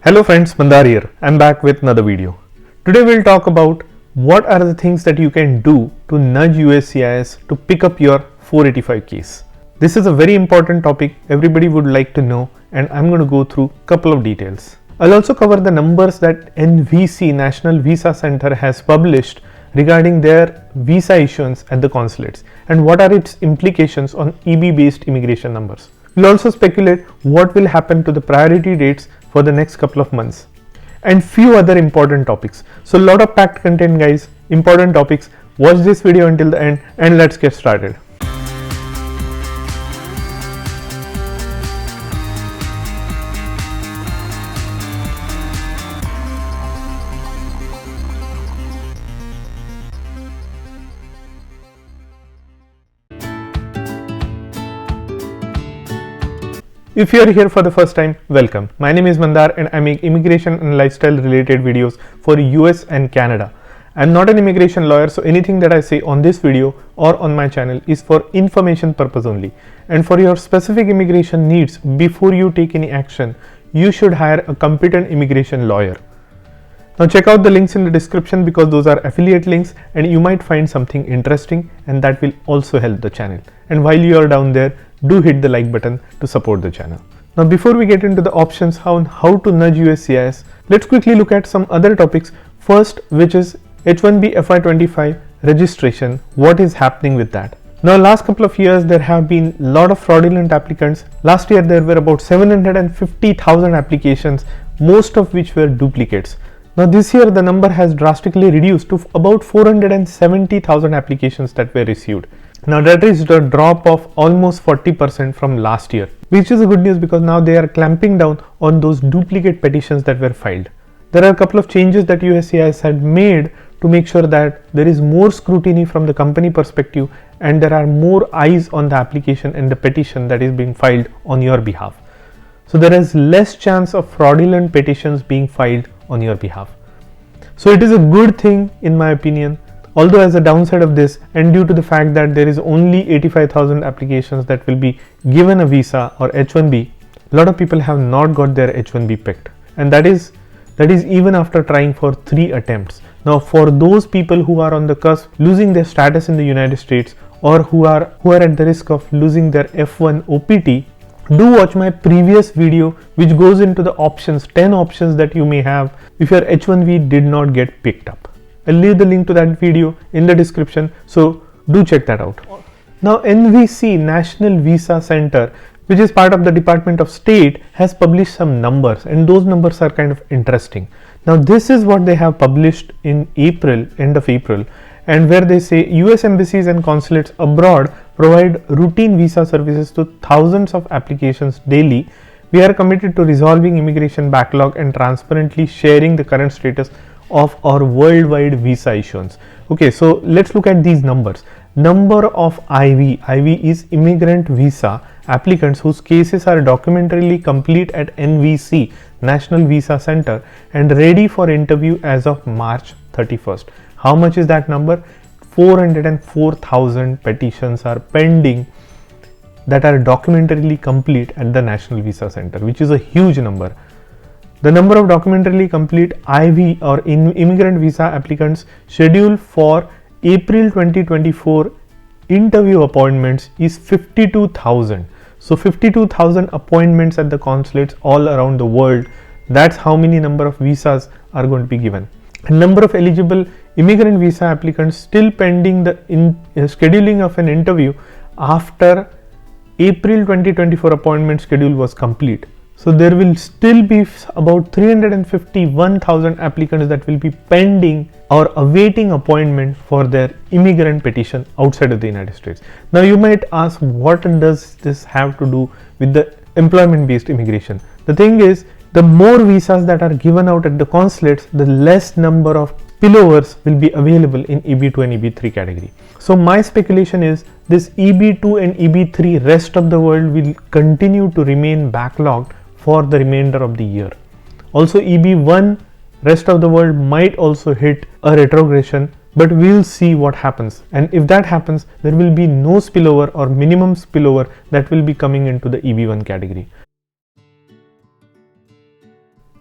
Hello friends, Mandar here. I'm back with another video. Today we'll talk about what are the things that you can do to nudge USCIS to pick up your 485 case. This is a very important topic everybody would like to know, and I'm going to go through a couple of details. I'll also cover the numbers that NVC, National Visa Center, has published regarding their visa issuance at the consulates and what are its implications on EB based immigration numbers. We'll also speculate what will happen to the priority dates for the next couple of months and few other important topics. So a lot of packed content guys, important topics. Watch this video until the end and let's get started. If you are here for the first time, welcome. My name is Mandar and I make immigration and lifestyle related videos for US and Canada. I'm not an immigration lawyer, so anything that I say on this video or on my channel is for information purpose only. And for your specific immigration needs, before you take any action, you should hire a competent immigration lawyer. Now check out the links in the description because those are affiliate links and you might find something interesting and that will also help the channel. And while you are down there, do hit the like button to support the channel. Now before we get into the options how to nudge USCIS, let's quickly look at some other topics. First, which is H1B FI25 registration. What is happening with that? Now last couple of years there have been a lot of fraudulent applicants. Last year there were about 750,000 applications, most of which were duplicates. Now this year the number has drastically reduced to about 470,000 applications that were received. Now that is the drop of almost 40% from last year, which is a good news because now they are clamping down on those duplicate petitions that were filed. There are a couple of changes that USCIS had made to make sure that there is more scrutiny from the company perspective and there are more eyes on the application and the petition that is being filed on your behalf. So there is less chance of fraudulent petitions being filed on your behalf. So it is a good thing in my opinion. Although as a downside of this, and due to the fact that there is only 85,000 applications that will be given a visa or H1B, a lot of people have not got their H1B picked, and that is even after trying for 3 attempts. Now for those people who are on the cusp losing their status in the United States or who are at the risk of losing their F1 OPT, do watch my previous video which goes into the options, 10 options that you may have if your H1B did not get picked up. I'll leave the link to that video in the description, so do check that out. Now NVC, National Visa Center, which is part of the Department of State, has published some numbers and those numbers are kind of interesting. Now this is what they have published in April, end of April, and where they say US embassies and consulates abroad provide routine visa services to thousands of applications daily. We are committed to resolving immigration backlog and transparently sharing the current status of our worldwide visa issuance. Okay, so let's look at these numbers. Number of IV is immigrant visa applicants whose cases are documentarily complete at NVC, National Visa Center, and ready for interview as of March 31st. How much is that number? 404,000 petitions are pending that are documentarily complete at the National Visa Center, which is a huge number. The number of documentarily complete IV or immigrant visa applicants scheduled for April 2024 interview appointments is 52,000. So 52,000 appointments at the consulates all around the world. That's how many number of visas are going to be given. A number of eligible immigrant visa applicants still pending the scheduling of an interview after April 2024 appointment schedule was complete. So there will still be about 351,000 applicants that will be pending or awaiting appointment for their immigrant petition outside of the United States. Now you might ask, what does this have to do with the employment based immigration? The thing is, the more visas that are given out at the consulates, the less number of spillovers will be available in EB2 and EB3 category. So my speculation is this EB2 and EB3 rest of the world will continue to remain backlogged for the remainder of the year. Also EB1 rest of the world might also hit a retrogression, but we'll see what happens, and if that happens there will be no spillover or minimum spillover that will be coming into the EB1 category.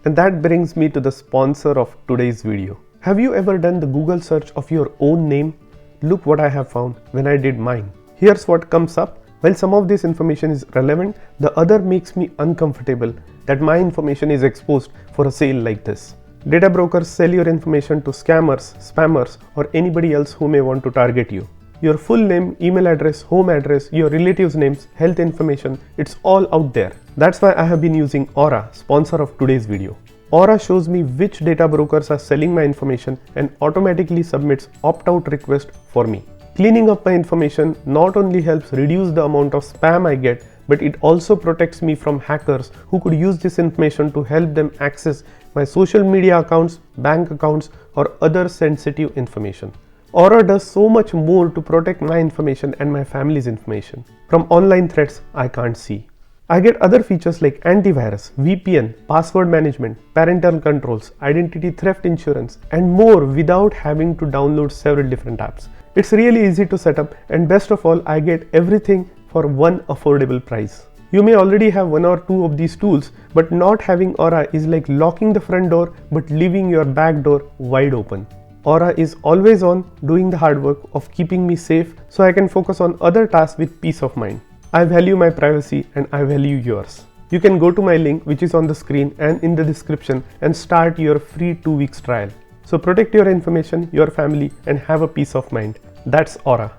And that brings me to the sponsor of today's video. Have you ever done the Google search of your own name? Look what I have found when I did mine. Here's what comes up. While some of this information is relevant, the other makes me uncomfortable that my information is exposed for a sale like this. Data brokers sell your information to scammers, spammers, or anybody else who may want to target you. Your full name, email address, home address, your relatives' names, health information, it's all out there. That's why I have been using Aura, sponsor of today's video. Aura shows me which data brokers are selling my information and automatically submits opt-out request for me. Cleaning up my information not only helps reduce the amount of spam I get, but it also protects me from hackers who could use this information to help them access my social media accounts, bank accounts, or other sensitive information. Aura does so much more to protect my information and my family's information from online threats I can't see. I get other features like antivirus, VPN, password management, parental controls, identity theft insurance, and more without having to download several different apps. It's really easy to set up, and best of all, I get everything for one affordable price. You may already have one or two of these tools, but not having Aura is like locking the front door but leaving your back door wide open. Aura is always on, doing the hard work of keeping me safe so I can focus on other tasks with peace of mind. I value my privacy and I value yours. You can go to my link which is on the screen and in the description and start your free 2 weeks trial. So protect your information, your family, and have a peace of mind. That's Aura.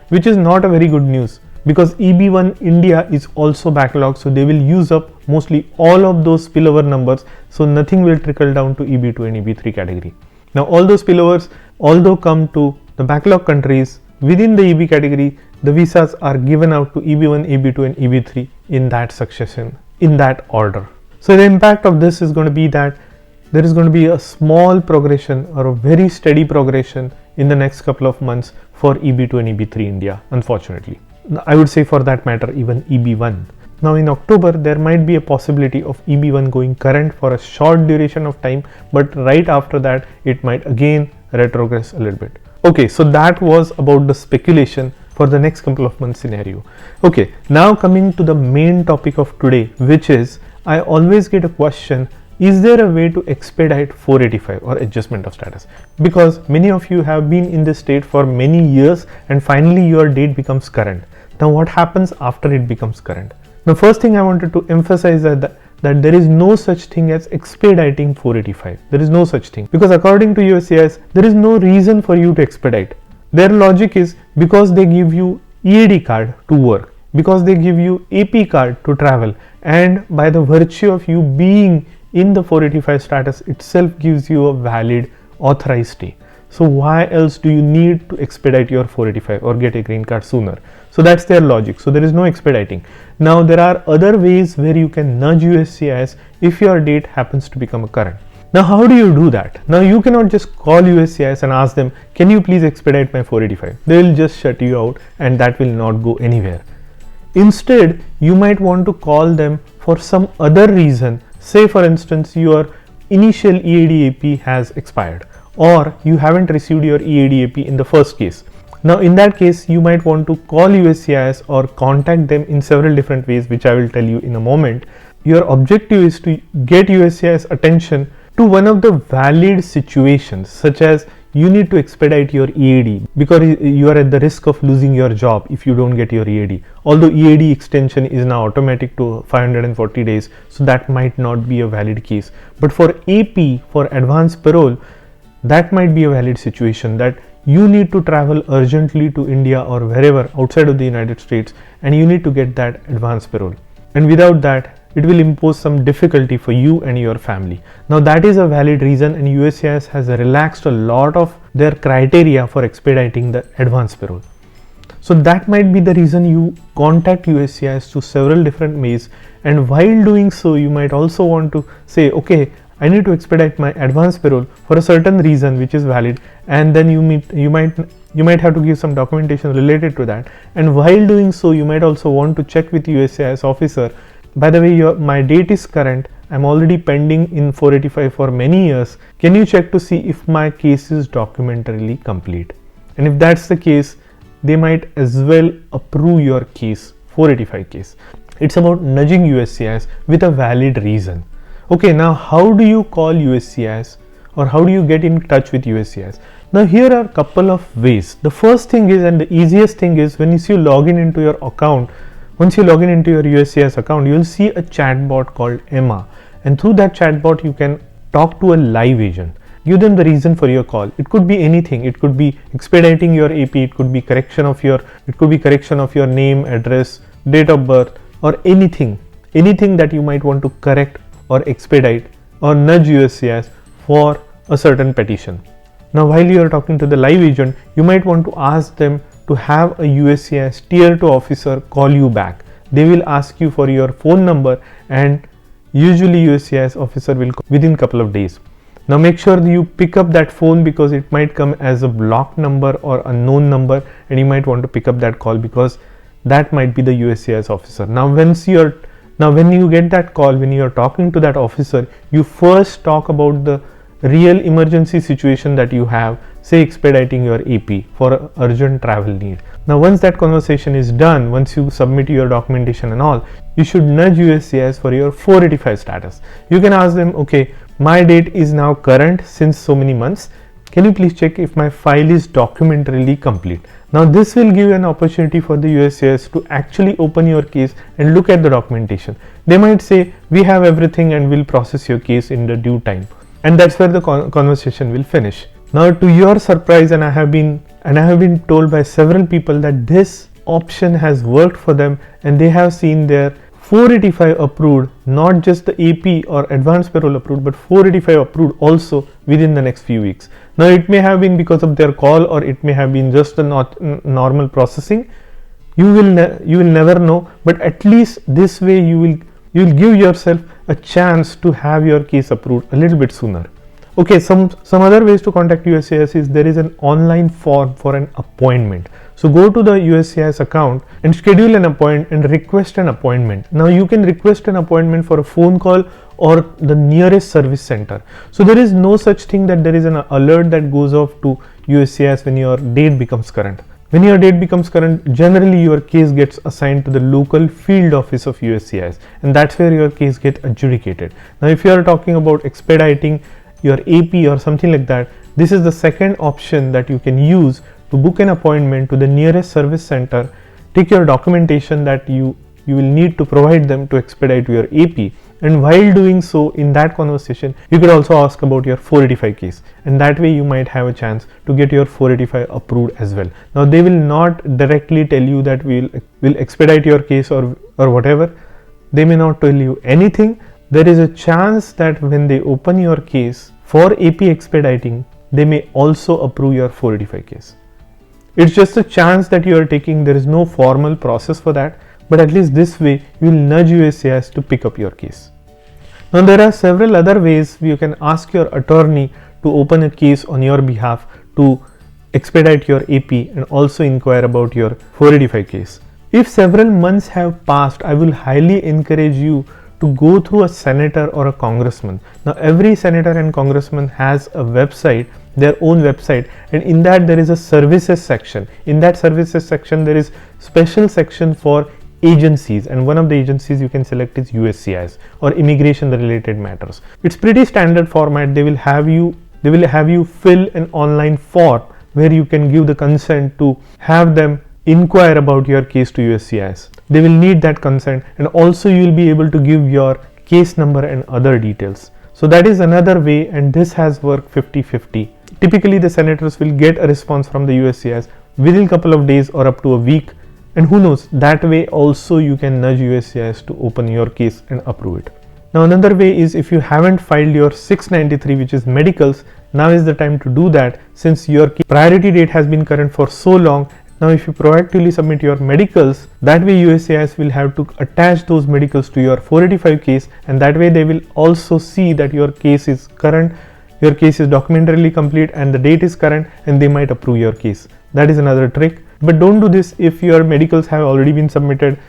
Which is not a very good news, because EB1 India is also backlogged, so they will use up mostly all of those spillover numbers, so nothing will trickle down to EB2 and EB3 category. Now all those spillovers, although come to the backlog countries within the EB category, the visas are given out to EB1, EB2 and EB3 in that succession, in that order. So the impact of this is going to be that there is going to be a small progression or a very steady progression in the next couple of months for EB2 and EB3 India, unfortunately. I would say for that matter even EB1. Now in October there might be a possibility of EB1 going current for a short duration of time, but right after that it might again retrogress a little bit. Okay, so that was about the speculation for the next couple of months scenario. Okay, now coming to the main topic of today, which is I always get a question, is there a way to expedite 485 or adjustment of status? Because many of you have been in this state for many years and finally your date becomes current. Now what happens after it becomes current? The first thing I wanted to emphasize that there is no such thing as expediting 485. There is no such thing, because according to USCIS, there is no reason for you to expedite. Their logic is because they give you EAD card to work, because they give you AP card to travel, and by the virtue of you being in the 485 status itself gives you a valid authorized stay. So why else do you need to expedite your 485 or get a green card sooner? So that's their logic. So there is no expediting. Now there are other ways where you can nudge USCIS if your date happens to become a current. Now how do you do that? Now you cannot just call USCIS and ask them, can you please expedite my 485? They will just shut you out and that will not go anywhere. Instead, you might want to call them for some other reason. Say for instance, your initial EAD AP has expired, or you haven't received your EAD AP in the first case. Now in that case, you might want to call USCIS or contact them in several different ways, which I will tell you in a moment. Your objective is to get USCIS attention to one of the valid situations, such as you need to expedite your EAD because you are at the risk of losing your job if you don't get your EAD. Although EAD extension is now automatic to 540 days, so that might not be a valid case. But for AP, for advanced parole, that might be a valid situation, that you need to travel urgently to India or wherever outside of the United States and you need to get that advanced parole. And without that, it will impose some difficulty for you and your family. Now that is a valid reason, and USCIS has relaxed a lot of their criteria for expediting the advanced parole. So that might be the reason you contact USCIS through several different ways, and while doing so you might also want to say, okay, I need to expedite my advanced parole for a certain reason which is valid, and then you might have to give some documentation related to that. And while doing so, you might also want to check with USCIS officer, by the way, my date is current, I'm already pending in 485 for many years, can you check to see if my case is documentarily complete? And if that's the case, they might as well approve your case, 485 case. It's about nudging USCIS with a valid reason. Okay, now how do you call USCIS or how do you get in touch with USCIS? Now here are a couple of ways. The first thing is, and the easiest thing is, when you log in into your account, once you log in into your USCIS account, you will see a chatbot called Emma, and through that chatbot you can talk to a live agent. Give them the reason for your call. It could be anything. It could be expediting your AP, it could be correction of your name, address, date of birth, or anything that you might want to correct or expedite or nudge USCIS for a certain petition. Now while you are talking to the live agent, you might want to ask them to have a USCIS tier 2 officer call you back. They will ask you for your phone number, and usually USCIS officer will call within couple of days. Now make sure you pick up that phone, because it might come as a blocked number or unknown number, and you might want to pick up that call because that might be the USCIS officer. Now when you get that call, when you are talking to that officer, you first talk about the real emergency situation that you have, say expediting your AP for an urgent travel need. Now once that conversation is done, once you submit your documentation and all, you should nudge USCIS for your 485 status. You can ask them, okay, my date is now current since so many months. Can you please check if my file is documentarily complete? Now this will give you an opportunity for the USCIS to actually open your case and look at the documentation. They might say, we have everything and will process your case in the due time. And that's where the conversation will finish. Now to your surprise, and I have been told by several people that this option has worked for them, and they have seen their 485 approved, not just the AP or advanced payroll approved, but 485 approved also within the next few weeks. Now it may have been because of their call, or it may have been just a normal processing. You will never know, but at least this way you will give yourself a chance to have your case approved a little bit sooner. Okay, some other ways to contact USCIS is there is an online form for an appointment. So go to the USCIS account and schedule an appointment and request an appointment. Now you can request an appointment for a phone call or the nearest service center. So there is no such thing that there is an alert that goes off to USCIS when your date becomes current. When your date becomes current, generally your case gets assigned to the local field office of USCIS, and that's where your case gets adjudicated. Now if you are talking about expediting your AP or something like that, this is the second option that you can use to book an appointment to the nearest service center. Take your documentation that you will need to provide them to expedite your AP, and while doing so, in that conversation you could also ask about your 485 case, and that way you might have a chance to get your 485 approved as well. Now they will not directly tell you that we'll expedite your case or whatever. They may not tell you anything. There is a chance that when they open your case for AP expediting, they may also approve your 485 case. It's just a chance that you are taking. There is no formal process for that, but at least this way you will nudge USCIS to pick up your case. Now there are several other ways you can ask your attorney to open a case on your behalf to expedite your AP and also inquire about your 485 case. If several months have passed, I will highly encourage you to go through a senator or a congressman. Now every senator and congressman has a website, their own website, and in that there is a services section. In that services section there is special section for agencies, and one of the agencies you can select is USCIS or immigration related matters. It's pretty standard format. They will have you fill an online form where you can give the consent to have them inquire about your case to USCIS. They will need that consent, and also you will be able to give your case number and other details. So that is another way, and this has worked 50-50. Typically the senators will get a response from the USCIS within a couple of days or up to a week, and who knows, that way also you can nudge USCIS to open your case and approve it. Now another way is, if you haven't filed your 693, which is medicals, now is the time to do that, since your priority date has been current for so long. Now if you proactively submit your medicals, that way USCIS will have to attach those medicals to your 485 case, and that way they will also see that your case is current, your case is documentarily complete, and the date is current, and they might approve your case. That is another trick, but don't do this if your medicals have already been submitted.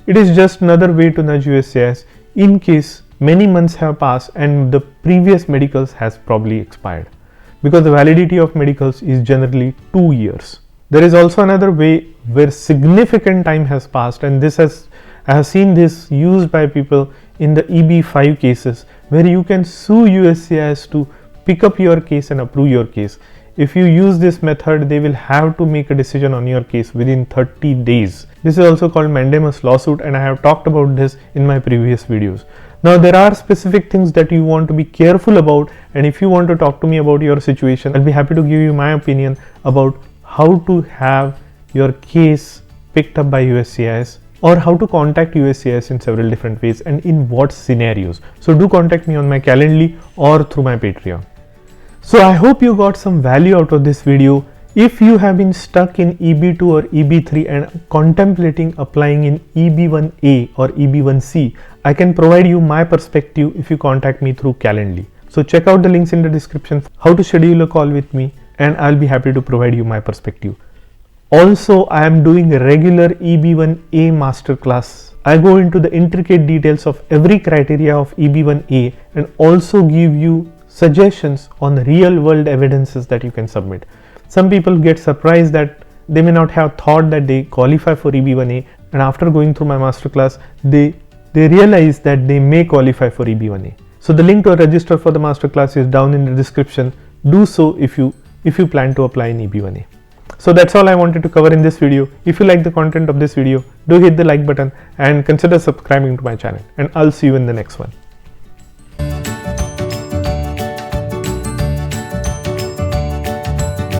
It is just another way to nudge USCIS in case many months have passed and the previous medicals has probably expired, because the validity of medicals is generally 2 years. There is also another way where significant time has passed, and this has I have seen this used by people in the EB5 cases, where you can sue USCIS to pick up your case and approve your case. If you use this method, they will have to make a decision on your case within 30 days. This is also called Mandemus lawsuit, and I have talked about this in my previous videos. Now, there are specific things that you want to be careful about, and if you want to talk to me about your situation, I'll be happy to give you my opinion about how to have your case picked up by USCIS, or how to contact USCIS in several different ways and in what scenarios. So do contact me on my Calendly or through my Patreon. So I hope you got some value out of this video. If you have been stuck in EB2 or EB3 and contemplating applying in EB1A or EB1C, I can provide you my perspective if you contact me through Calendly. So check out the links in the description how to schedule a call with me, and I'll be happy to provide you my perspective. Also, I am doing a regular EB1A masterclass. I go into the intricate details of every criteria of EB1A and also give you suggestions on real world evidences that you can submit. Some people get surprised that they may not have thought that they qualify for EB1A, and after going through my masterclass, they realize that they may qualify for EB1A. So the link to register for the masterclass is down in the description. Do so if you plan to apply in EB1A. So that's all I wanted to cover in this video. If you like the content of this video, do hit the like button and consider subscribing to my channel, and I'll see you in the next one.